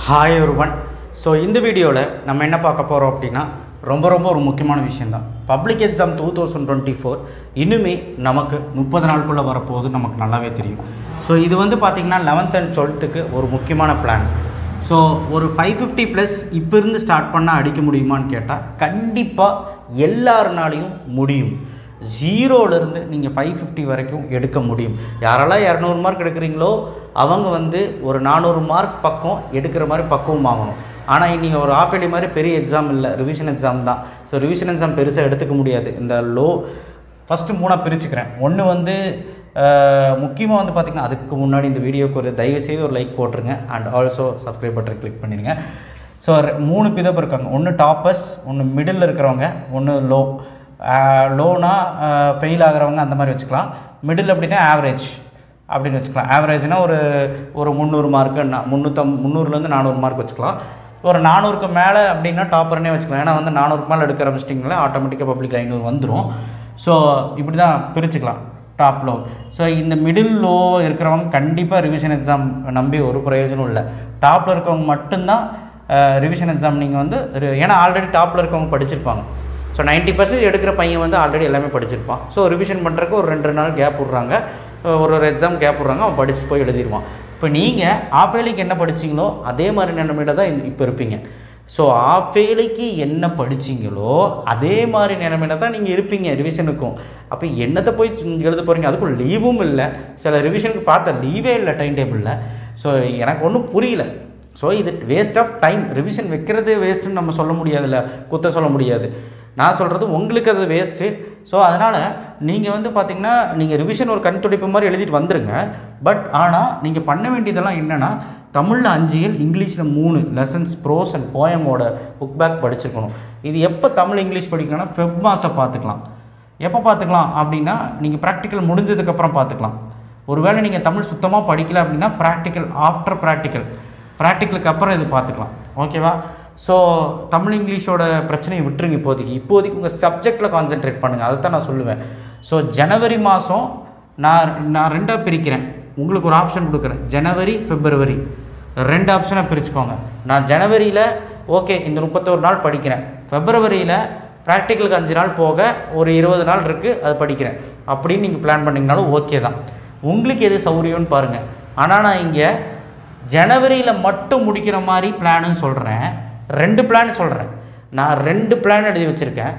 Hi everyone. So இந்த வீடியோல நம்ம என்ன பார்க்க போறோம் அப்படினா ரொம்ப ஒரு முக்கியமான விஷயம் தான். பப்ளிக் எக்ஸாம் 2024 இன்னுமே நமக்கு 30 நாளுக்குள்ள வர போகுது நமக்கு நல்லாவே தெரியும். ஸோ இது வந்து பாத்தீங்கன்னா 11th and 12th ஒரு முக்கியமான பிளான். ஸோ ஒரு 550 ப்ளஸ் இப்போ இருந்து ஸ்டார்ட் பண்ணால் அடிக்க முடியுமான்னு கேட்டால் கண்டிப்பாக எல்லாருனாலையும் முடியும். ஜீரோலேருந்து நீங்கள் 550 வரைக்கும் எடுக்க முடியும். யாரெல்லாம் 200 மார்க் எடுக்கிறீங்களோ அவங்க வந்து ஒரு 400 மார்க் பக்கம் எடுக்கிற மாதிரி பக்குவம் ஆகணும். ஆனால் நீங்கள் ஒரு ஆஃப் இயர்லி மாதிரி பெரிய எக்ஸாம் இல்லை, ரிவிஷன் எக்ஸாம் தான். ஸோ ரிவிஷன் எக்ஸாம் பெருசாக எடுத்துக்க முடியாது. இந்த ஃபஸ்ட்டு 3 பிரிச்சுக்கிறேன். ஒன்று வந்து முக்கியமாக வந்து பார்த்திங்கன்னா அதுக்கு முன்னாடி இந்த வீடியோக்கு ஒரு தயவுசெய்து ஒரு லைக் போட்டுருங்க and also subscribe button click பண்ணிடுங்க. ஸோ 3 பிதப்பு இருக்காங்க. ஒன்று டாப்பர்ஸ், ஒன்று மிடில் இருக்கிறவங்க, ஒன்று லோனா ஃபெயில் ஆகிறவங்க அந்த மாதிரி வச்சுக்கலாம். மிடில் அப்படின்னா ஆவரேஜ் அப்படின்னு வச்சுக்கலாம். ஆவரேஜ்னால் ஒரு 300 மார்க்குன்னா 300லேருந்து 400 மார்க் வச்சுக்கலாம். ஒரு 400க்கு மேலே அப்படின்னா டாப்பர்னே வச்சுக்கலாம். ஏன்னா வந்து 400க்கு மேலே எடுக்கிற ஆரம்பிச்சிட்டிங்களா ஆட்டோமேட்டிக்காக பப்ளிக் 500 வந்துடும். ஸோ இப்படி தான் பிரிச்சுக்கலாம் டாப் லோ. ஸோ இந்த மிடில் லோ இருக்கிறவங்க கண்டிப்பாக ரிவிஷன் எக்ஸாம் நம்பி ஒரு பிரயோஜனம் இல்லை. டாப்பில் இருக்கவங்க மட்டும்தான் ரிவிஷன் எக்ஸாம் நீங்கள் வந்து ஏன்னா ஆல்ரெடி டாப்பில் இருக்கவங்க படிச்சிருப்பாங்க. ஸோ 90% எடுக்கிற பையன் வந்து ஆல்ரெடி எல்லாமே படிச்சிருப்பான். ஸோ ரிவிஷன் பண்ணுறதுக்கு ஒரு 2 நாள் கேப் விட்றாங்க, ஒரு எக்ஸாம் கேப் விட்றாங்க, அவன் படித்து போய் எழுதிடுவான். இப்போ நீங்கள் ஆஃப் இயர்லிக்கு என்ன படிச்சிங்களோ அதே மாதிரி நிலைமையில தான் இப்போ இருப்பீங்க. ஸோ ஆஃப் இயர்லிக்கு என்ன படிச்சிங்களோ அதே மாதிரி நிலைமையில தான் நீங்கள் இருப்பீங்க ரிவிஷனுக்கும். அப்போ என்னத்தை போய் எழுத போகிறீங்க? அதுக்கும் லீவும் இல்லை. சில ரிவிஷனுக்கு பார்த்தா லீவே இல்லை டைம் டேபிளில். ஸோ எனக்கு ஒன்றும் புரியல. ஸோ இது வேஸ்ட் ஆஃப் டைம். ரிவிஷன் வைக்கிறது வேஸ்ட்டுன்னு நம்ம சொல்ல முடியாதுல்ல, குற்றம் சொல்ல முடியாது. நான் சொல்கிறது உங்களுக்கு அது வேஸ்ட்டு. ஸோ அதனால் நீங்கள் வந்து பார்த்திங்கன்னா நீங்கள் ரிவிஷன் ஒரு கண் துடைப்பு மாதிரி எழுதிட்டு வந்துடுங்க. பட் ஆனால் நீங்கள் பண்ண வேண்டியதெல்லாம் என்னென்னா தமிழில் 5 இயல், இங்கிலீஷில் 3 லெசன்ஸ், ப்ரோஸ் அண்ட் போயமோட புக் பேக் படிச்சிருக்கணும். இது எப்போ தமிழ் இங்கிலீஷ் படிக்கணும்னா ஃபெப் மாதம் பார்த்துக்கலாம். எப்போ பார்த்துக்கலாம் அப்படின்னா நீங்கள் ப்ராக்டிக்கல் முடிஞ்சதுக்கப்புறம் பார்த்துக்கலாம். ஒருவேளை நீங்கள் தமிழ் சுத்தமாக படிக்கல அப்படின்னா ப்ராக்டிக்கல் ஆஃப்டர் ப்ராக்டிக்கலுக்கு அப்புறம் இது பார்த்துக்கலாம். ஓகேவா? ஸோ தமிழ் இங்கிலீஷோட பிரச்சனையை விட்டுருங்க. இப்போதைக்கு உங்கள் சப்ஜெக்டில் கான்சென்ட்ரேட் பண்ணுங்கள். அதை தான் நான் சொல்லுவேன். ஸோ ஜனவரி மாதம் நான் 2ஆக பிரிக்கிறேன். உங்களுக்கு ஒரு ஆப்ஷன் கொடுக்குறேன். ஜனவரி, பிப்ரவரி 2 ஆப்ஷனாக பிரிச்சுக்கோங்க. நான் ஜனவரியில் ஓகே இந்த 31 நாள் படிக்கிறேன், பிப்ரவரியில் ப்ராக்டிக்கலுக்கு 5 நாள் போக ஒரு 20 நாள் இருக்குது அது படிக்கிறேன் அப்படின்னு நீங்கள் பிளான் பண்ணிங்கனாலும் ஓகே தான். உங்களுக்கு எது சௌரியம்னு பாருங்கள். ஆனால் நான் இங்கே ஜனவரியில் மட்டும் முடிக்கிற மாதிரி பிளான்னு சொல்கிறேன். 2 பிளான் சொல்கிறேன். நான் 2 பிளான் எழுதி வச்சுருக்கேன்.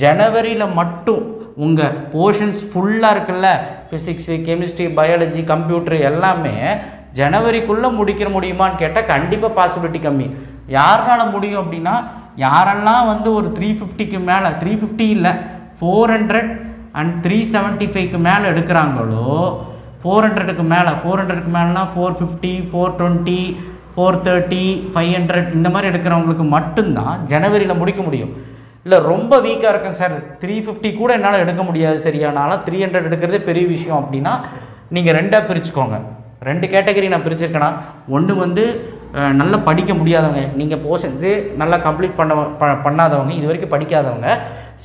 ஜனவரியில் மட்டும் உங்கள் போர்ஷன்ஸ் ஃபுல்லாக இருக்குல்ல, ஃபிசிக்ஸு, கெமிஸ்ட்ரி, பயாலஜி, கம்ப்யூட்ரு எல்லாமே ஜனவரிக்குள்ளே முடிக்கிற முடியுமான்னு கேட்டால் கண்டிப்பாக பாசிபிலிட்டி கம்மி. யாரால் முடியும் அப்படின்னா யாரெல்லாம் வந்து ஒரு 350க்கு மேலே, 350 இல்லை 400 and 375க்கு மேலே எடுக்கிறாங்களோ, 400க்கு மேலேனா 450, 420, 430, 500 இந்த மாதிரி எடுக்கிறவங்களுக்கு மட்டும்தான் ஜனவரியில் முடிக்க முடியும். இல்லை ரொம்ப வீக்காக இருக்கும் சார், 350 கூட என்னால் எடுக்க முடியாது சரியானாலும் 300 எடுக்கிறதே பெரிய விஷயம் அப்படின்னா நீங்கள் 2ஆக பிரிச்சுக்கோங்க. 2 கேட்டகரி நான் பிரிச்சிருக்கேன்னா, ஒன்று வந்து நல்லா படிக்க முடியாதவங்க, நீங்கள் போர்ஷன்ஸு நல்லா கம்ப்ளீட் பண்ணாதவங்க, இது வரைக்கும் படிக்காதவங்க,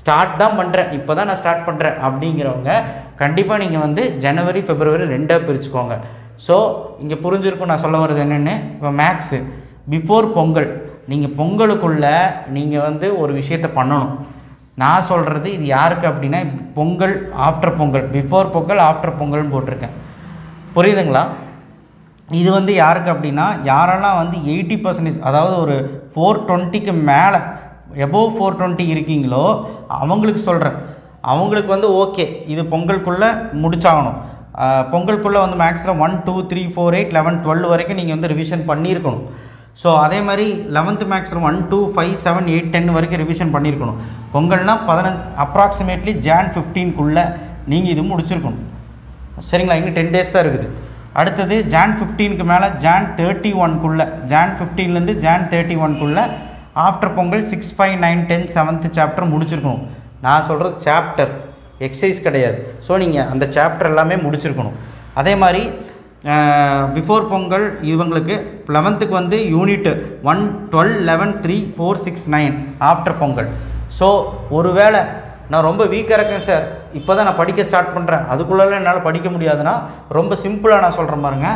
ஸ்டார்ட் தான் பண்ணுறேன் இப்போ தான் நான் ஸ்டார்ட் பண்ணுறேன் அப்படிங்கிறவங்க கண்டிப்பாக நீங்கள் வந்து ஜனவரி, பிப்ரவரி 2ஆக பிரிச்சுக்கோங்க. ஸோ இங்கே புரிஞ்சிருக்கும் நான் சொல்ல வர்றது என்னென்னு. இப்போ மேக்ஸு பிஃபோர் பொங்கல், நீங்கள் பொங்கலுக்குள்ளே நீங்கள் வந்து ஒரு விஷயத்தை பண்ணணும். நான் சொல்கிறது இது யாருக்கு அப்படின்னா Pongal, after Pongal, before Pongal, after பொங்கல்னு போட்டிருக்கேன். புரியுதுங்களா? இது வந்து யாருக்கு அப்படின்னா யாரெல்லாம் வந்து 80% அதாவது ஒரு 420க்கு மேலே எபோவ் 420 இருக்கீங்களோ அவங்களுக்கு சொல்கிறேன். அவங்களுக்கு வந்து ஓகே இது பொங்கலுக்குள்ளே முடிச்சாகணும். பொங்கலுக்குள்ளே வந்து மேக்ஸில் 1, 2, 3, 4, 8, 11, 12 வரைக்கும் நீங்கள் வந்து ரிவிஷன் பண்ணியிருக்கணும். ஸோ அதே மாதிரி 11th மேக்ஸில் 1, 2, 5, 7, 8, 10 வரைக்கும் ரிவிஷன் பண்ணியிருக்கணும். பொங்கல்னால் 15 அப்ராக்சிமேட்லி Jan 15க்குள்ளே நீங்கள் இது முடிச்சிருக்கணும். சரிங்களா? இன்னும் 10 days தான் இருக்குது. அடுத்தது Jan 15க்கு மேலே Jan 31க்குள்ளே, Jan 15லேருந்து Jan 31க்குள்ளே ஆஃப்டர் பொங்கல் 6, 5, 9, 10 7th சாப்டர் முடிச்சிருக்கணும். நான் சொல்கிறது சாப்டர், எக்ஸசைஸ் கிடையாது. ஸோ நீங்கள் அந்த சாப்டர் எல்லாமே முடிச்சிருக்கணும். அதே மாதிரி பிஃபோர் பொங்கல் இவங்களுக்கு 11th வந்து யூனிட் 1, 12, 11, 3, 4, 6, 9 ஆஃப்டர் பொங்கல். ஸோ ஒருவேளை நான் ரொம்ப வீக்காக இருக்கேன் சார், இப்போ தான் நான் படிக்க ஸ்டார்ட் பண்ணுறேன், அதுக்குள்ளே என்னால் படிக்க முடியாதுன்னா ரொம்ப சிம்பிளாக நான் சொல்கிறேன் பாருங்க.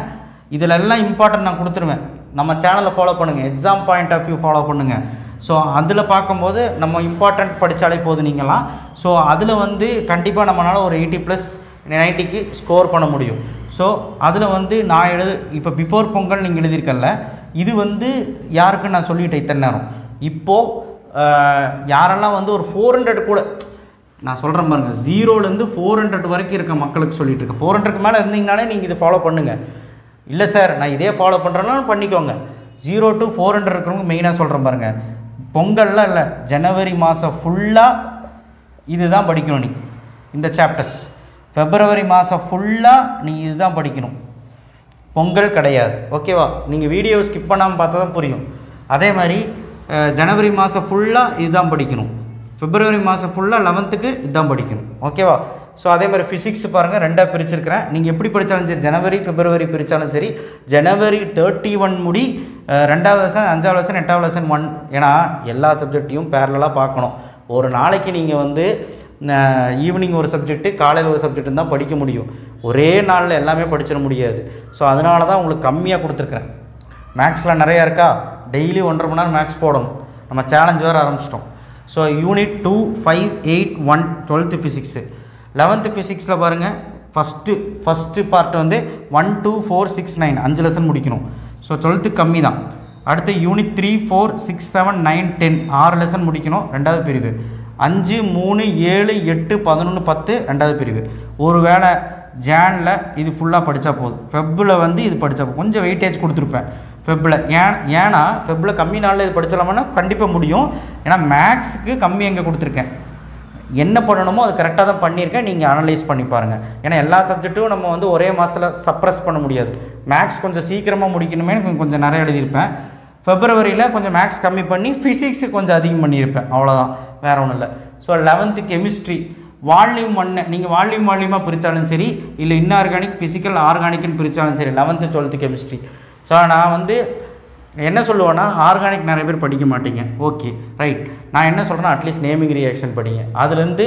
இதில் எல்லாம் இம்பார்ட்டன்ட் நான் கொடுத்துருவேன். நம்ம சேனலை ஃபாலோ பண்ணுங்கள், exam point of view follow பண்ணுங்கள். ஸோ அதில் பார்க்கும்போது நம்ம இம்பார்ட்டண்ட் படித்தாலே போதும் நீங்களாம். ஸோ அதில் வந்து கண்டிப்பாக நம்மளால் ஒரு 80+ 90க்கு ஸ்கோர் பண்ண முடியும். ஸோ அதில் வந்து நான் இப்போ பிஃபோர் பொங்கல் நீங்கள் எழுதியிருக்கல, இது வந்து யாருக்குன்னு நான் சொல்லிட்டேன் இத்தனை நேரம். இப்போது யாரெல்லாம் வந்து ஒரு 400 கூட நான் சொல்கிறேன் பாருங்கள், 0லேருந்து 400 வரைக்கும் இருக்க மக்களுக்கு சொல்லிட்டு இருக்கேன். 400க்கு மேலே இருந்தீங்கனாலே நீங்கள் இதை ஃபாலோ பண்ணுங்கள். இல்லை சார் நான் இதே ஃபாலோ பண்ணுறேன்னா பண்ணிக்கோங்க. 0 to 400 இருக்கிறவங்க மெயினாக சொல்கிறேன் பாருங்கள், பொங்கல்லாம் இல்லை, ஜனவரி மாதம் ஃபுல்லாக இதுதான் படிக்கணும். நீ இந்த சாப்டர்ஸ் ஃபெப்ரவரி மாதம் ஃபுல்லாக நீ இதுதான் படிக்கணும், பொங்கல் கிடையாது. ஓகேவா? நீங்கள் வீடியோ ஸ்கிப் பண்ணாமல் பார்த்தா தான் புரியும். அதே மாதிரி ஜனவரி மாதம் ஃபுல்லாக இதுதான் படிக்கணும், பிப்ரவரி மாதம் ஃபுல்லாக 11க்கு இதுதான் படிக்கணும். ஓகேவா? ஸோ அதே மாதிரி ஃபிசிக்ஸ் பாருங்கள், 2ஆக பிரிச்சிருக்கிறேன். நீங்கள் எப்படி படித்தாலும் சரி, ஜனவரி பிப்ரவரி பிரித்தாலும் சரி, ஜனவரி 31 முடி 2வது லெசன் 5வது லெசன் 8வது லெசன் 1. ஏன்னா எல்லா சப்ஜெக்டையும் பேரலாக பார்க்கணும். ஒரு நாளைக்கு நீங்கள் வந்து ஈவினிங் ஒரு சப்ஜெக்ட்டு, காலையில் ஒரு சப்ஜெக்ட்டு தான் படிக்க முடியும். ஒரே நாளில் எல்லாமே படிச்சிட முடியாது. ஸோ அதனால தான் உங்களுக்கு கம்மியாக கொடுத்துருக்குறேன். மேக்ஸில் நிறையா இருக்கா, டெய்லி 1.5 மணி நேரம் மேக்ஸ் போடணும். நம்ம சேலஞ்ச் வேறு ஆரம்பிச்சிட்டோம். So unit 2, 5, 8, 1 12th physics. 11th ஃபிசிக்ஸில் பாருங்கள், ஃபஸ்ட்டு பார்ட் வந்து 1, 2, 4, 6, 9 5 லெசன் முடிக்கணும். ஸோ 12th கம்மி தான். அடுத்து யூனிட் 3, 4, 6, 7, 9, 10 6 லெசன் முடிக்கணும், 2வது பிரிவு. 5, 3, 7, 8, 11, 10 2வது பிரிவு. ஒரு வேளை ஜானில் இது ஃபுல்லாக படித்தா போதும், ஃபெப்பில் வந்து இது படித்தா போதும். கொஞ்சம் வெயிட்டேஜ் கொடுத்துருப்பேன் ஃபெப்பில். ஏன்னா ஃபெப்பில் கம்மி நாளில் இது படிச்சலாமான்னா கண்டிப்பாக முடியும். ஏன்னா மேக்ஸுக்கு கம்மி எங்கே கொடுத்துருக்கேன், என்ன பண்ணணுமோ அது கரெக்டாக தான் பண்ணியிருக்கேன். நீங்கள் அனலைஸ் பண்ணி பாருங்கள். ஏன்னா எல்லா சப்ஜெக்ட்டும் நம்ம வந்து ஒரே மாதத்தில் சப்ரஸ் பண்ண முடியாது. மேக்ஸ் கொஞ்சம் சீக்கிரமாக முடிக்கணுமே கொஞ்சம் நிறைய எழுதியிருப்பேன். ஃபெப்ரவரியில் கொஞ்சம் மேக்ஸ் கம்மி பண்ணி ஃபிசிக்ஸு கொஞ்சம் அதிகம் பண்ணியிருப்பேன், அவ்வளோதான், வேறு ஒன்றும் இல்லை. ஸோ 11th கெமிஸ்ட்ரி வால்யூம் 1 நீங்கள் வால்யூமாக பிரித்தாலும் சரி, இல்லை இன்ஆர்கானிக் ஃபிசிக்கல் ஆர்கானிக்னு பிரித்தாலும் சரி, 11th 12th கெமிஸ்ட்ரி. ஸோ நான் வந்து என்ன சொல்லுவேன்னா, ஆர்கானிக் நிறைய பேர் படிக்க மாட்டீங்க. ஓகே ரைட், நான் என்ன சொல்கிறேன்னா அட்லீஸ்ட் நேமிங் ரியாக்ஷன் படிங்க. அதுலேருந்து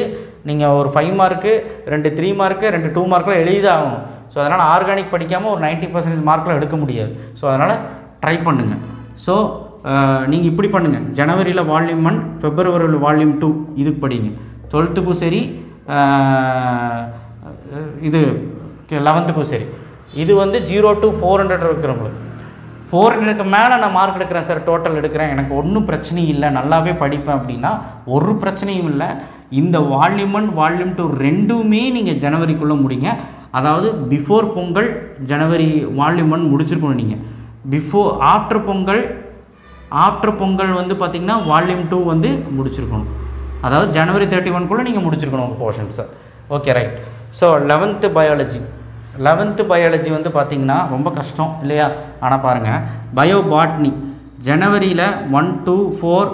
நீங்கள் ஒரு 5 மார்க்கு 2 3 மார்க்கு 2 2 மார்க்கில் எழுதிதான் ஆகணும். ஸோ அதனால் ஆர்கானிக் படிக்காமல் ஒரு 90% மார்க்கில் எடுக்க முடியாது. ஸோ அதனால் ட்ரை பண்ணுங்கள். ஸோ நீங்கள் இப்படி பண்ணுங்கள், ஜனவரியில் வால்யூம் 1, பிப்ரவரியில் வால்யூம் 2 இதுக்கு படிங்க. 12க்கும் சரி, இது 11க்கும் சரி. இது வந்து 0 to 400 இருக்கிறவங்களுக்கு. 400க்கு மேலே நான் மார்க் எடுக்கிறேன் சார், டோட்டல் எடுக்கிறேன், எனக்கு ஒன்றும் பிரச்சனையும் இல்லை, நல்லாவே படிப்பேன் அப்படின்னா ஒரு பிரச்சனையும் இல்லை. இந்த வால்யூம் 1 வால்யூம் 2 ரெண்டுமே நீங்கள் ஜனவரிக்குள்ளே முடிங்க. அதாவது பிஃபோர் பொங்கல் ஜனவரி வால்யூம் 1 முடிச்சிருக்கணும். நீங்கள் ஆஃப்டர் பொங்கல் வந்து பார்த்திங்கன்னா வால்யூம் 2 வந்து முடிச்சிருக்கணும். அதாவது ஜனவரி 31க்குள்ளே நீங்கள் முடிச்சிருக்கணும் உங்கள் போர்ஷன்ஸை. Okay right. So 11th biology வந்து பார்த்திங்கன்னா ரொம்ப கஷ்டம் இல்லையா? ஆனால் பாருங்கள், பயோபாட்னி ஜனவரியில் 1, 2, 4,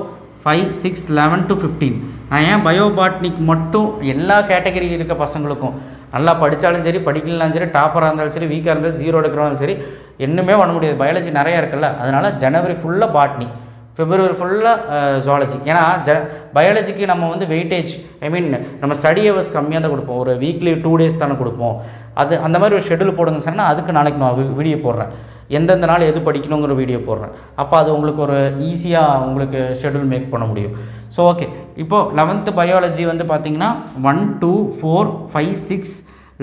5, 6, 11 to 15. நான் ஏன் பயோபாட்னிக்கு மட்டும் எல்லா கேட்டகரி இருக்க பசங்களுக்கும் நல்லா படித்தாலும் சரி, படிக்கலாம் சரி, டாப்பராக இருந்தாலும் சரி, வீக்காக இருந்தாலும் 0 எடுக்கிறவங்களும் சரி, என்னமே பண்ண முடியாது. பயாலஜி நிறையா இருக்குல்ல, அதனால் ஜனவரி ஃபுல்லாக பாட்னி, பிப்ரவரி ஃபுல்லாக ஜுவாலஜி. ஏன்னா பயாலஜிக்கு நம்ம வந்து வெயிட்டேஜ் நம்ம ஸ்டடி ஹவர்ஸ் கம்மியாக தான் கொடுப்போம். ஒரு வீக்லி 2 days தானே கொடுப்போம். அது அந்த மாதிரி ஒரு ஷெடியூல் போடுங்க சார்னா, அதுக்கு நாளைக்கு நான் வீடியோ போடுறேன், எந்தெந்த நாள் எது படிக்கணுங்கிற வீடியோ போடுறேன். அப்போ அது உங்களுக்கு ஒரு ஈஸியாக உங்களுக்கு ஷெடியூல் மேக் பண்ண முடியும். ஸோ ஓகே, இப்போது 11th பயாலஜி வந்து பார்த்திங்கன்னா 1, 2, 4, 5, 6,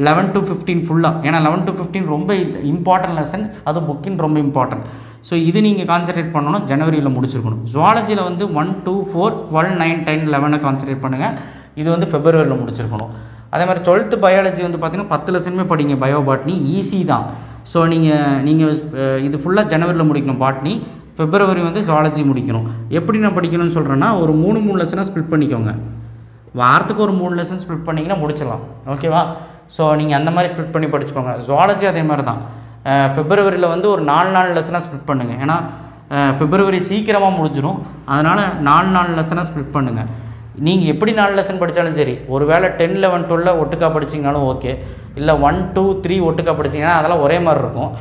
11 to 15 ஃபுல்லாக. ஏன்னா 11 to 15 ரொம்ப இம்பார்ட்டன்ட் லெசன், அது புக்கின் ரொம்ப இம்பார்ட்டன்ட். ஸோ இது நீங்கள் கான்சன்ட்ரேட் பண்ணணும், ஜனவரியில் முடிச்சிருக்கணும். ஜுவாலஜியில் வந்து 1, 2, 4, 12, 9, 10, 11 கான்சன்ட்ரேட் பண்ணுங்கள். இது வந்து பிப்ரவரியில் முடிச்சிருக்கணும். அதே மாதிரி 12th பயாலஜி வந்து பார்த்திங்கன்னா 10 லெசனுமே படிங்க. பயோபாட்னி ஈஸி தான். ஸோ நீங்கள் இது ஃபுல்லாக ஜனவரியில் முடிக்கணும் பாட்னி, பிப்ரவரி வந்து ஜுவாலஜி முடிக்கணும். எப்படி நான் படிக்கணும்னு சொல்கிறேன்னா, ஒரு 3 லெசனாக ஸ்ப்ளிட் பண்ணிக்கோங்க. வாரத்துக்கு ஒரு 3 லெசன் ஸ்ப்ளிட் பண்ணிங்கன்னா முடிச்சிடலாம். ஓகேவா? ஸோ நீங்கள் அந்த மாதிரி ஸ்ப்ளிட் பண்ணி படிச்சுக்கோங்க. ஜுவாலஜி அதே மாதிரி தான். பிப்ரவரியில் வந்து ஒரு 4 லெசனாக ஸ்ப்ளிட் பண்ணுங்கள். ஏன்னா பிப்ரவரி சீக்கிரமாக முடிஞ்சிடும், அதனால் 4 லெசனாக ஸ்ப்ளிட் பண்ணுங்கள். நீங்கள் எப்படி 4 லெசன் படித்தாலும் சரி, ஒரு வேளை 10, 11, 12 ஒட்டுக்கா படிச்சிங்கனாலும் ஓகே, இல்லை 1, 2, 3 ஒட்டுக்கா படிச்சிங்கன்னா அதெல்லாம் ஒரே மாதிரி இருக்கும்.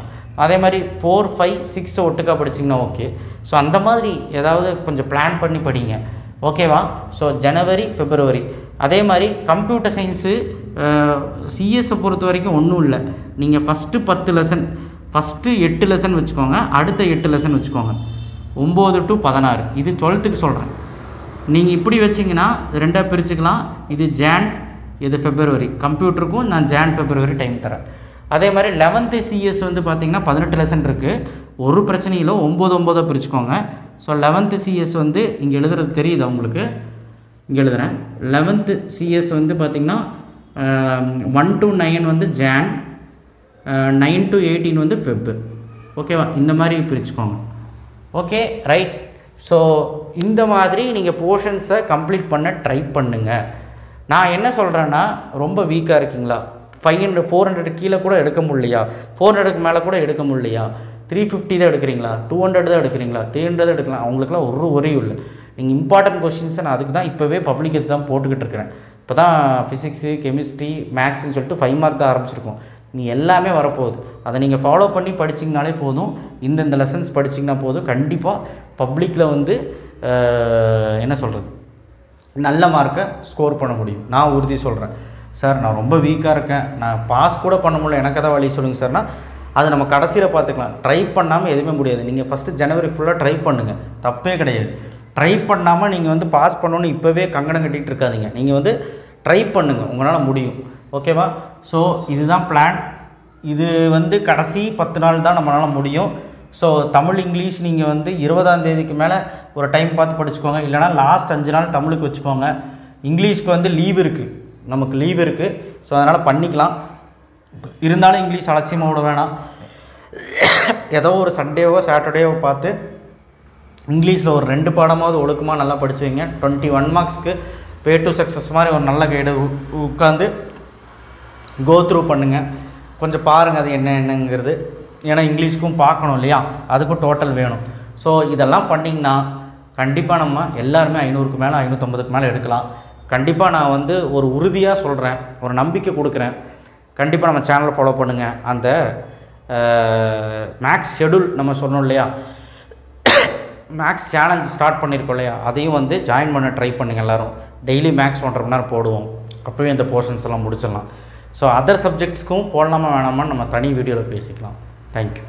அதே மாதிரி 4, 5, 6 ஒட்டுக்கா படிச்சிங்கன்னா ஓகே. ஸோ அந்த மாதிரி ஏதாவது கொஞ்சம் பிளான் பண்ணி படிங்க. ஓகேவா? ஸோ ஜனவரி பிப்ரவரி. அதே மாதிரி கம்ப்யூட்டர் சயின்ஸு சிஎஸ்ஸை பொறுத்த வரைக்கும் ஒன்றும் இல்லை. நீங்கள் ஃபஸ்ட்டு 10 லெசன் ஃபஸ்ட்டு 8 லெசன் வச்சுக்கோங்க, அடுத்த 8 லெசன் வச்சுக்கோங்க. 9 to 16. இது 12க்கு சொல்கிறேன். நீங்கள் இப்படி வச்சிங்கன்னா 2ஆக பிரிச்சுக்கலாம். இது ஜான், இது ஃபெப்ரவரி. கம்ப்யூட்டருக்கும் நான் ஜான் ஃபெப்ரவரி டைம் தரேன். அதே மாதிரி 11th CS வந்து பார்த்திங்கன்னா 18 லெசன் இருக்குது. ஒரு பிரச்சனையில் 9 பிரிச்சுக்கோங்க. ஸோ 11th CS வந்து இங்கே எழுதுறது தெரியுது உங்களுக்கு, இங்கே எழுதுகிறேன். 11th CS வந்து பார்த்திங்கன்னா 1 to 9 வந்து ஜான், 9 to 18 வந்து ஃபெப். ஓகேவா? இந்த மாதிரி பிரிச்சுக்கோங்க. Okay, right. ஸோ இந்த மாதிரி நீங்கள் போர்ஷன்ஸை கம்ப்ளீட் பண்ண ட்ரை பண்ணுங்கள். நான் என்ன சொல்கிறேன்னா, ரொம்ப வீக்காக இருக்கீங்களா, 400 கீழே கூட எடுக்க முடியலையா, 400க்கு மேலே கூட எடுக்க முடியலையா, 350 தான் எடுக்கிறீங்களா, 200 தான் எடுக்கிறீங்களா, 300 எடுக்கலாம், அவங்களுக்குலாம் ஒரு ஒரியும் இல்லை. நீங்கள் இம்பார்ட்டன்ட் கொஸ்டின்ஸை நான் அதுக்கு தான் இப்போவே பப்ளிக் எக்ஸாம் போட்டுக்கிட்டு இருக்கிறேன். இப்போ தான் ஃபிசிக்ஸு, கெமிஸ்ட்ரி, மேக்ஸ்ன்னு சொல்லிட்டு 5 மார்க் தான் ஆரம்பிச்சிருக்கோம். நீ எல்லாமே வரப்போகுது. அதை நீங்கள் ஃபாலோ பண்ணி படிச்சிங்கனாலே போதும், இந்த லெசன்ஸ் படிச்சிங்கன்னா போதும். கண்டிப்பாக பப்ளிக்கில் வந்து என்ன சொல்கிறது, நல்ல மார்க்கை ஸ்கோர் பண்ண முடியும். நான் உறுதி சொல்கிறேன். சார் நான் ரொம்ப வீக்காக இருக்கேன், நான் பாஸ் கூட பண்ண முடியல, எனக்கு எதாவது வழி சொல்லுங்கள் சார்னா, அது நம்ம கடைசியில் பார்த்துக்கலாம். ட்ரை பண்ணாமல் எதுவுமே முடியாது. நீங்கள் ஃபஸ்ட்டு ஜனவரி ஃபுல்லாக ட்ரை பண்ணுங்கள், தப்பே கிடையாது. ட்ரை பண்ணாமல் நீங்கள் வந்து பாஸ் பண்ணணுன்னு இப்போவே கங்கணம் கட்டிகிட்டு இருக்காதீங்க. நீங்கள் வந்து ட்ரை பண்ணுங்கள், உங்களால் முடியும். ஓகேவா? ஸோ இதுதான் பிளான். இது வந்து கடைசி 10 நாள் தான் நம்மளால் முடியும். ஸோ தமிழ், இங்கிலீஷ் நீங்கள் வந்து 20ஆம் தேதிக்கு மேலே ஒரு டைம் பார்த்து படிச்சுக்கோங்க. இல்லைனா லாஸ்ட் 5 நாள் தமிழுக்கு வச்சுக்கோங்க. இங்கிலீஷ்க்கு வந்து லீவ் இருக்குது, நமக்கு லீவ் இருக்குது. ஸோ அதனால் பண்ணிக்கலாம். இருந்தாலும் இங்கிலீஷ் அலட்சியமாக விட வேணாம். ஏதோ ஒரு சண்டேவோ சாட்டர்டேவோ பார்த்து இங்கிலீஷில் ஒரு 2 பாடமாவது ஒழுக்கமாக நல்லா படிச்சு வைங்க. 21 மார்க்ஸ்க்கு பே டு சக்ஸஸ் மாதிரி ஒரு நல்ல கைடு உட்காந்து கோ த்ரூ பண்ணுங்கள். கொஞ்சம் பாருங்கள் அது என்னங்கிறது. ஏன்னா இங்கிலீஷ்க்கும் பார்க்கணும் இல்லையா, அதுக்கும் டோட்டல் வேணும். ஸோ இதெல்லாம் பண்ணிங்கன்னா கண்டிப்பாக நம்ம எல்லாருமே 500க்கு மேலே 550க்கு மேலே எடுக்கலாம். கண்டிப்பாக நான் வந்து ஒரு உறுதியாக சொல்கிறேன், ஒரு நம்பிக்கை கொடுக்குறேன். கண்டிப்பாக நம்ம சேனலை ஃபாலோ பண்ணுங்கள். அந்த மேக்ஸ் ஷெடியூல் நம்ம சொன்னோம் இல்லையா, மேக்ஸ் சேலஞ்ச் ஸ்டார்ட் பண்ணியிருக்கோம் இல்லையா, அதையும் வந்து ஜாயின் பண்ண ட்ரை பண்ணுங்கள் எல்லோரும். டெய்லி மேக்ஸ் 1.5 மணி நேரம் போடுவோம், அப்போவே இந்த போர்ஷன்ஸ் எல்லாம் முடிச்சிடலாம். ஸோ அதர் சப்ஜெக்ட்ஸ்க்கும் போடலாமா வேணாமான்னு நம்ம தனி வீடியோவில் பேசிக்கலாம். தேங்க்யூ.